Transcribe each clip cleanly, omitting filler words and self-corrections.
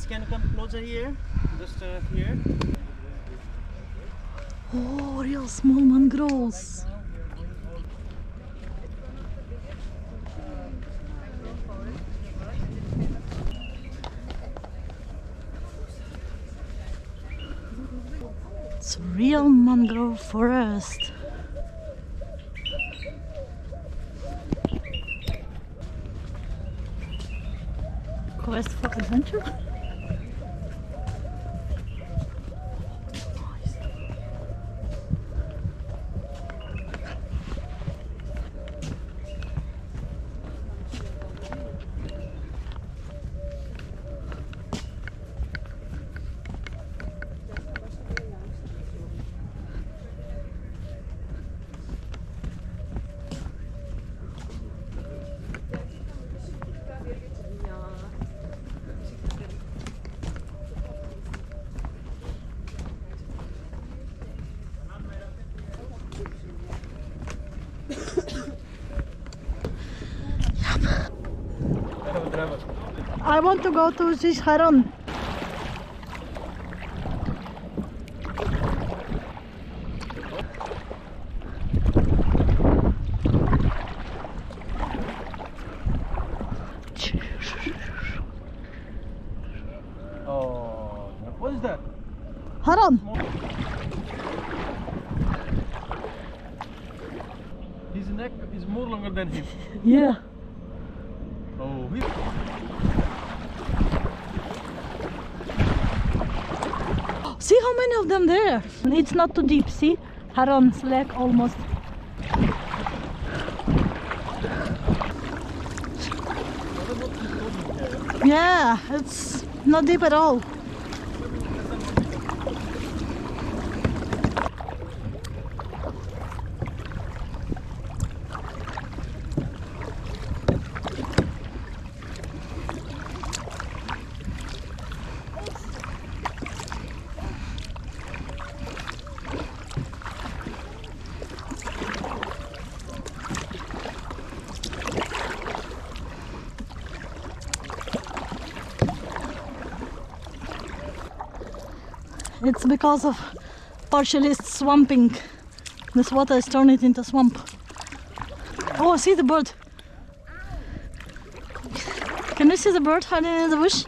can come closer here. Just here. Oh, real small mangroves. It's a real mangrove forest. Quest for adventure? I want to go to this Heron. Oh, what is that? Heron. His neck is more longer than him. Yeah. Oh, See how many of them there? It's not too deep, see? Heron's leg almost. Yeah, it's not deep at all. It's because of partially swamping. This water is turning it into swamp. Oh, see the bird. Can you see the bird hiding in the bush?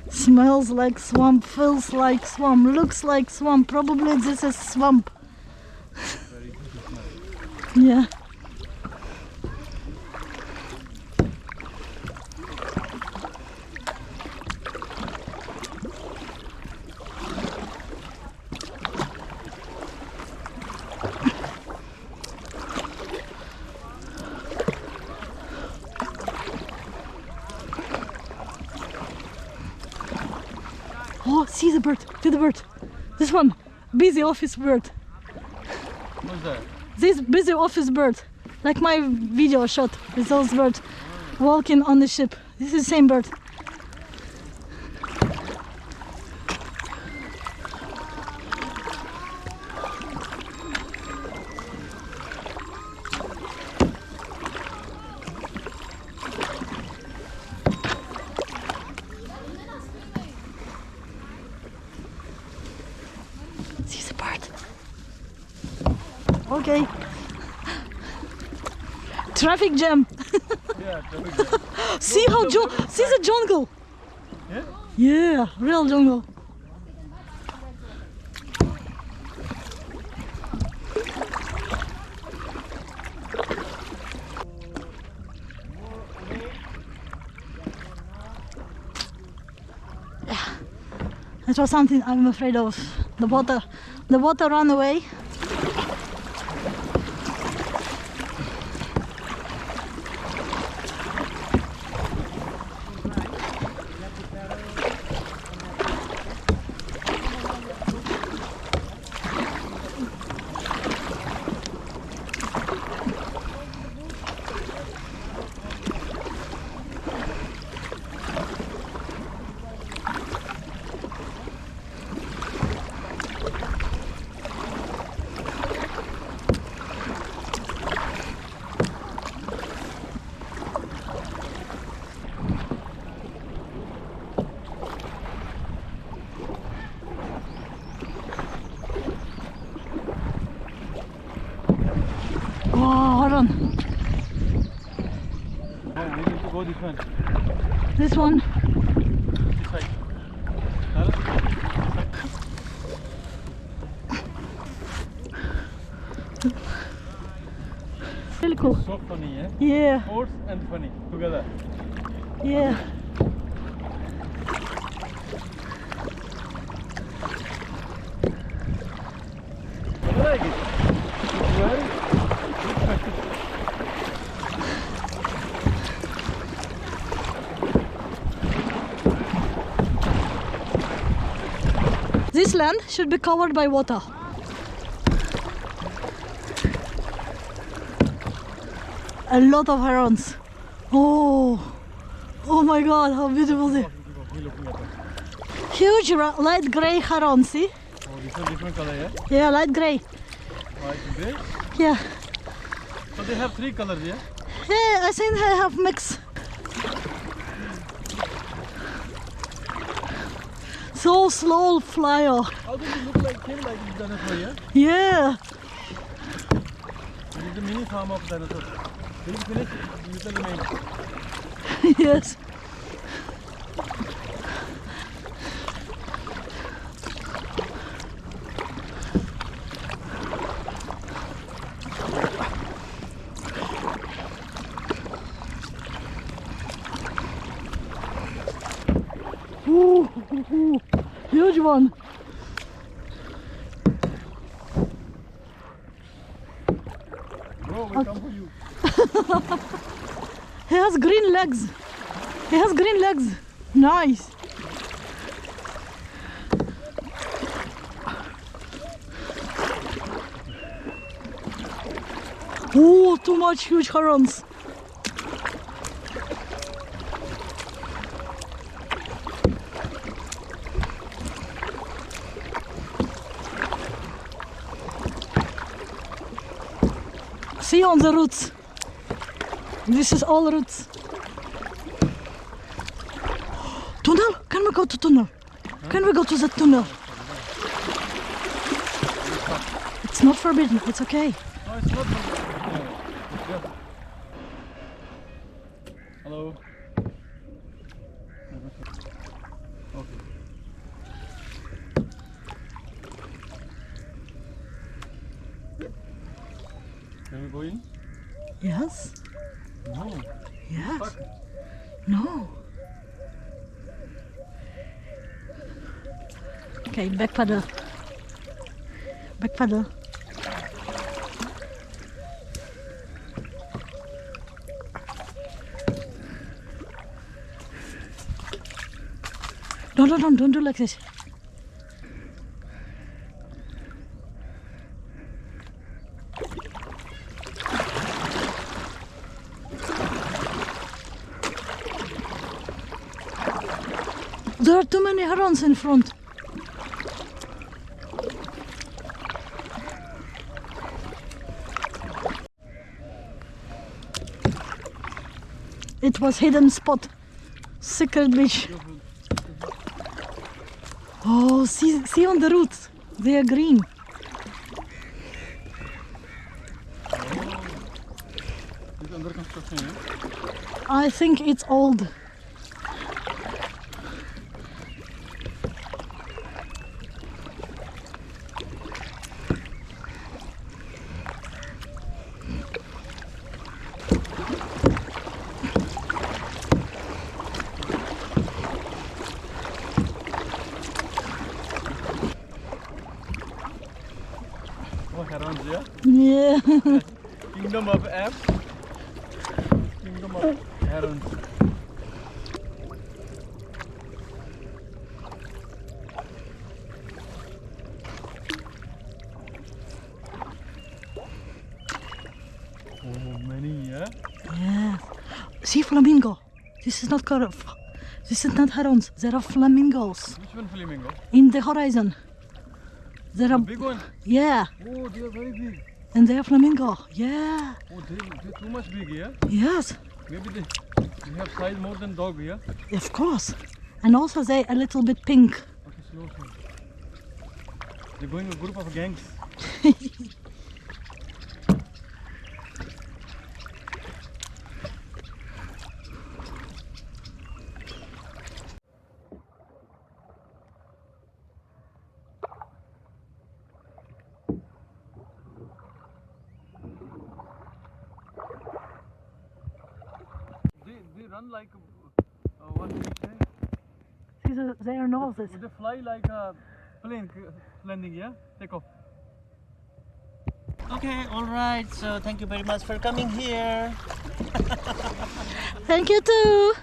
Smells like swamp, feels like swamp, looks like swamp. Probably this is swamp. Yeah. Oh, see the bird, see the bird. This one, busy office bird. what's that? This busy office bird, like my video shot with those birds walking on the ship. This is the same bird. See the bird. Okay. Traffic jam. Yeah, traffic jam. See how see the jungle. Yeah? Yeah, real jungle. Yeah, that was something I'm afraid of. The water ran away. Oh, this one. This one. This side. Hello? Really cool. So funny, eh? Yeah, Sports and funny together. yeah. I like it. It's very This land should be covered by water. A lot of herons. Oh, oh my God, how beautiful they are. Huge light gray heron, see? Oh, this one different color, yeah? Yeah, light gray. White and gray. Yeah. So they have three colors, yeah? Yeah, I think I have mix. So slow flyer. How does it look like him, like this dinosaur, yeah? Yeah. This is the mini farm of dinosaurs. Will you finish? You tell me. Yes. Ooh, huge one. Bro, we come for you. He has green legs. He has green legs. Nice. Oh, too much huge herons. See on the roots. This is all roots. Tunnel? Can we go to tunnel? Can we go to the tunnel? It's not forbidden. It's okay. No, it's not. Yeah. Hello. Okay. Can we go in? Yes. No. Yes. Fuck. No. Okay, back paddle. Back paddle. Don't do like this. There are too many herons in front. It was hidden spot, secret beach. Oh, see on the roots, they are green. It's under construction, yeah? I think it's old. Oh, herons, yeah? Yeah. Kingdom of apes. Kingdom of herons. Oh, many, yeah? Yeah. See flamingo. This is not This is not herons. There are flamingos Which one flamingo? in the horizon. There The are big one? yeah, Oh, they are very big. and they are flamingo. Yeah. Oh, they're too much big, yeah? Yes. Maybe they have size more than dog, yeah? Of course. And also they a little bit pink. Okay, slow. They're going a group of gangs. run like what do you say? See their noses. They fly like a plane landing, yeah? Take off. Okay, all right. So thank you very much for coming here. Thank you too.